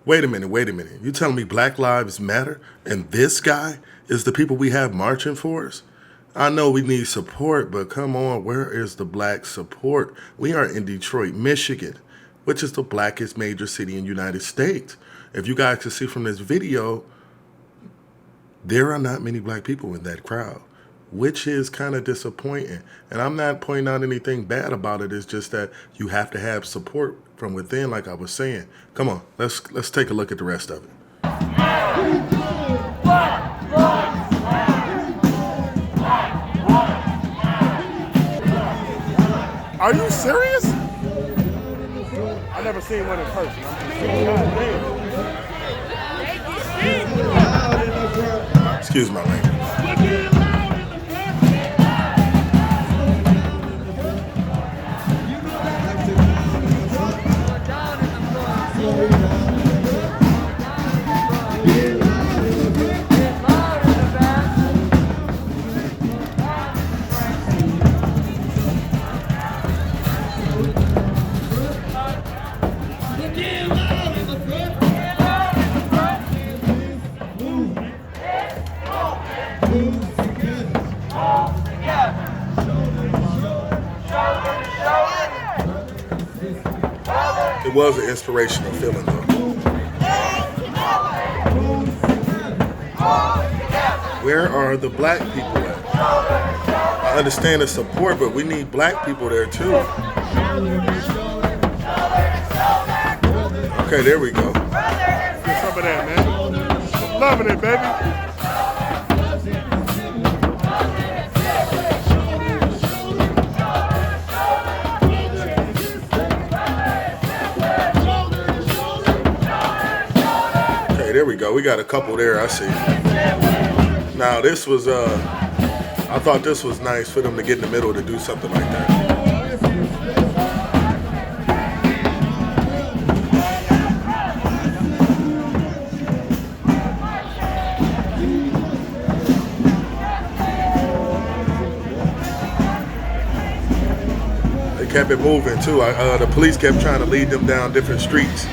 Wait a minute, wait a minute. You telling me Black Lives Matter and this guy is the people we have marching for us? I know we need support, but come on, where is the black support? We are in Detroit, Michigan, which is the blackest major city in the United States. If you guys can see from this video, there are not many black people in that crowd, which is kind of disappointing. And I'm not pointing out anything bad about it. It's just that you have to have support from within, like I was saying. Come on, let's take a look at the rest of it. Are you serious? I never seen one in person. Excuse my language. It was an inspirational feeling, though. Where are the black people at? I understand the support, but we need black people there too. Okay, there we go. Get some of that, man. Loving it, baby. There we go. We got a couple there, I see. Now this was, I thought this was nice for them to get in the middle to do something like that. They kept it moving too. The police kept trying to lead them down different streets.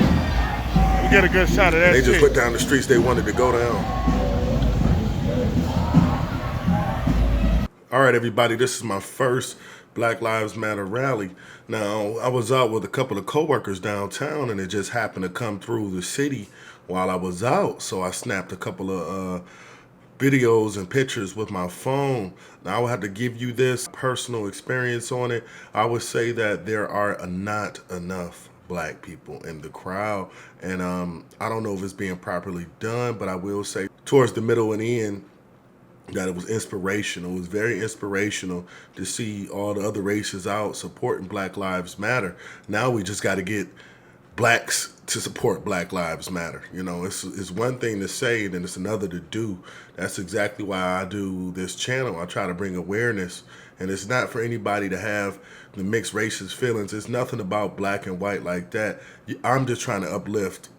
Get a good shot of that. They just put down the streets they wanted to go down. All right, everybody, this is my first Black Lives Matter rally. Now, I was out with a couple of coworkers downtown, and it just happened to come through the city while I was out. So I snapped a couple of videos and pictures with my phone. Now, I will have to give you this personal experience on it. I would say that there are not enough black people in the crowd, and I don't know if it's being properly done, but I will say towards the middle and end that it was inspirational. It was very inspirational to see all the other races out supporting Black Lives Matter. Now we just got to get blacks to support Black Lives Matter. You know, it's one thing to say, and it's another to do. That's exactly why I do this channel. I try to bring awareness, and it's not for anybody to have the mixed races feelings. It's nothing about black and white like that. I'm just trying to uplift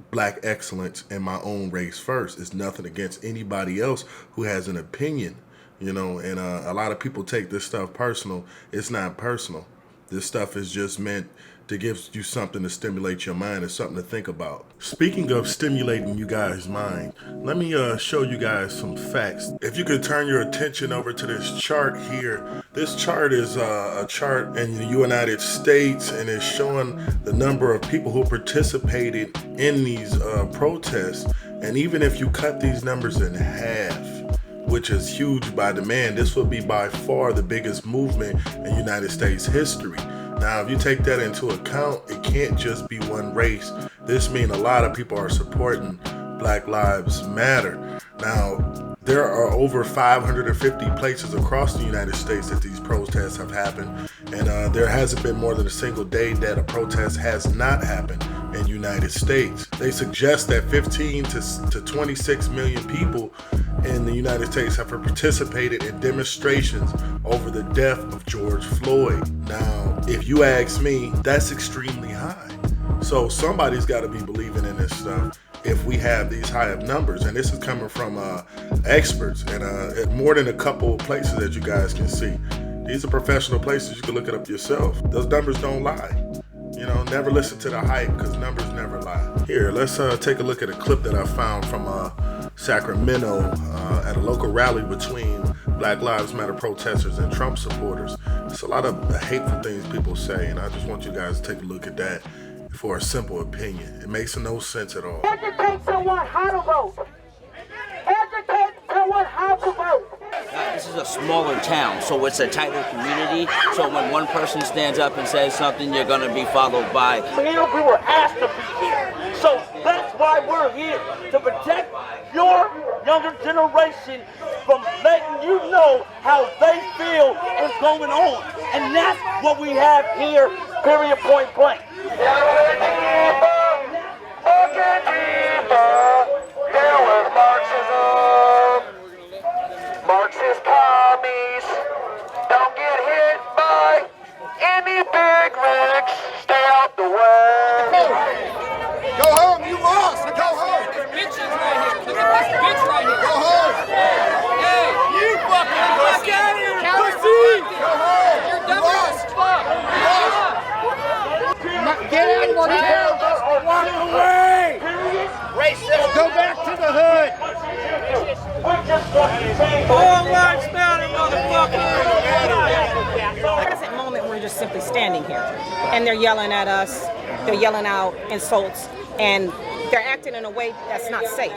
black excellence in my own race first. It's nothing against anybody else who has an opinion, you know, and a lot of people take this stuff personal. It's not personal. This stuff is just meant to give you something to stimulate your mind and something to think about. Speaking of stimulating you guys' mind, let me show you guys some facts. If you could turn your attention over to this chart here. This chart is a chart in the United States, and it's showing the number of people who participated in these protests. And even if you cut these numbers in half, which is huge by demand, this would be by far the biggest movement in United States history. Now, if you take that into account, it can't just be one race. This means a lot of people are supporting Black Lives Matter. Now, there are over 550 places across the United States that these protests have happened, and there hasn't been more than a single day that a protest has not happened in the United States. They suggest that 15 to 26 million people in the United States have participated in demonstrations over the death of George Floyd. Now, if you ask me, that's extremely high. So somebody's got to be believing in this stuff if we have these high of numbers. And this is coming from experts and more than a couple of places that you guys can see. These are professional places. You can look it up yourself. Those numbers don't lie. You know, never listen to the hype because numbers never lie. Here, let's take a look at a clip that I found from Sacramento at a local rally between Black Lives Matter protesters and Trump supporters. It's a lot of hateful things people say, and I just want you guys to take a look at that for a simple opinion. It makes no sense at all. Educate someone how to vote. Educate someone how to vote. This is a smaller town, so it's a tighter community. So when one person stands up and says something, you're going to be followed by. We were asked to be here. So that's why we're here, to protect your younger generation from letting you know how they feel is going on. And that's what we have here, period, point blank. There was Marxism. Marxist commies. Don't get hit by any big rigs. Stay out the way. Go home, you lost. Go home. Bitches right here. Look at this bitch right here. Go home. Hey, you fucking fuck out of here. Pussy. Go home. You're You dumb lost. as fuck. Get out of here. Walk away. Racist. Go back to the hood. All lives matter, motherfucker! Present moment, we're just simply standing here, and they're yelling at us. They're yelling out insults, and they're acting in a way that's not safe.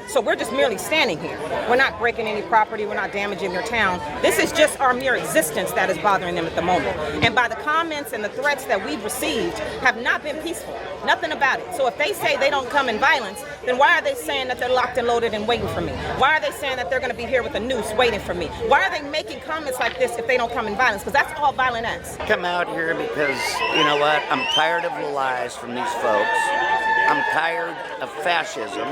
So we're just merely standing here. We're not breaking any property. We're not damaging their town. This is just our mere existence that is bothering them at the moment. And by the comments and the threats that we've received have not been peaceful. Nothing about it. So if they say they don't come in violence, then why are they saying that they're locked and loaded and waiting for me? Why are they saying that they're going to be here with a noose waiting for me? Why are they making comments like this if they don't come in violence? Because that's all violent acts. Come out here because, you know what, I'm tired of the lies from these folks. I'm tired of fascism.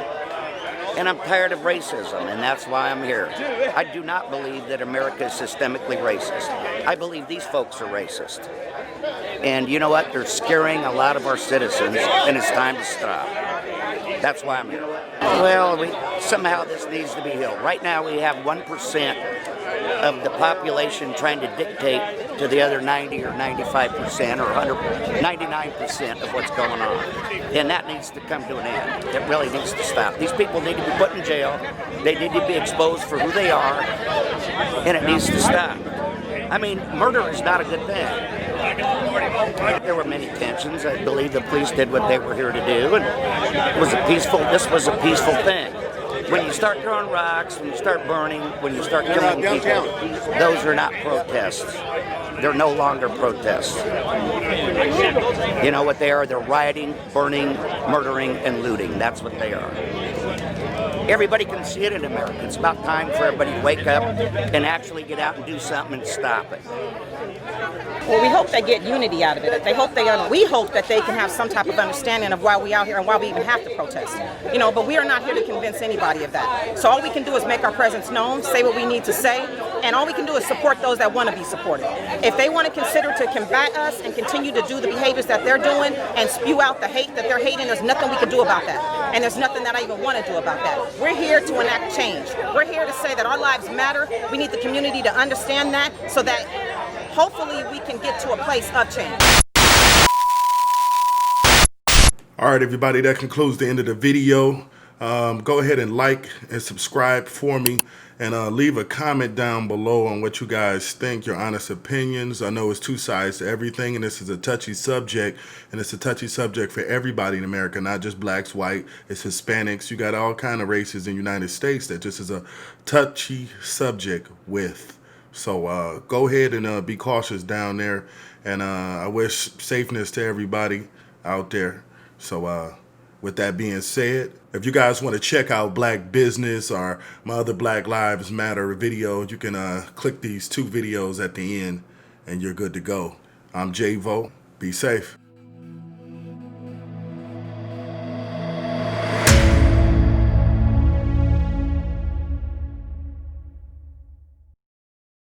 And I'm tired of racism, and that's why I'm here. I do not believe that America is systemically racist. I believe these folks are racist. And you know what? They're scaring a lot of our citizens, and it's time to stop. That's why I'm here. Well, somehow this needs to be healed. Right now we have 1% of the population trying to dictate to the other 90 or 95% or 99% of what's going on. And that needs to come to an end. It really needs to stop. These people need to be put in jail. They need to be exposed for who they are. And it needs to stop. I mean, murder is not a good thing. There were many tensions. I believe the police did what they were here to do. And this was a peaceful thing. When you start throwing rocks, when you start burning, when you start killing people, those are not protests. They're no longer protests. You know what they are? They're rioting, burning, murdering, and looting. That's what they are. Everybody can see it in America. It's about time for everybody to wake up and actually get out and do something and stop it. Well, we hope they get unity out of it. We hope that they can have some type of understanding of why we out here and why we even have to protest. You know, but we are not here to convince anybody of that. So all we can do is make our presence known, say what we need to say, and all we can do is support those that want to be supported. If they want to consider to combat us and continue to do the behaviors that they're doing and spew out the hate that they're hating, there's nothing we can do about that. And there's nothing that I even want to do about that. We're here to enact change. We're here to say that our lives matter. We need the community to understand that so that hopefully we can get to a place of change. All right, everybody, that concludes the end of the video. Go ahead and like and subscribe for me, and leave a comment down below on what you guys think, your honest opinions. I know it's two sides to everything, and this is a touchy subject, and it's a touchy subject for everybody in America, not just blacks, white, it's Hispanics. You got all kind of races in the United States that just is a touchy subject with. So go ahead and be cautious down there, and I wish safeness to everybody out there. So with that being said, if you guys want to check out Black Business or my other Black Lives Matter videos, you can click these two videos at the end and you're good to go. I'm Javo. Be safe.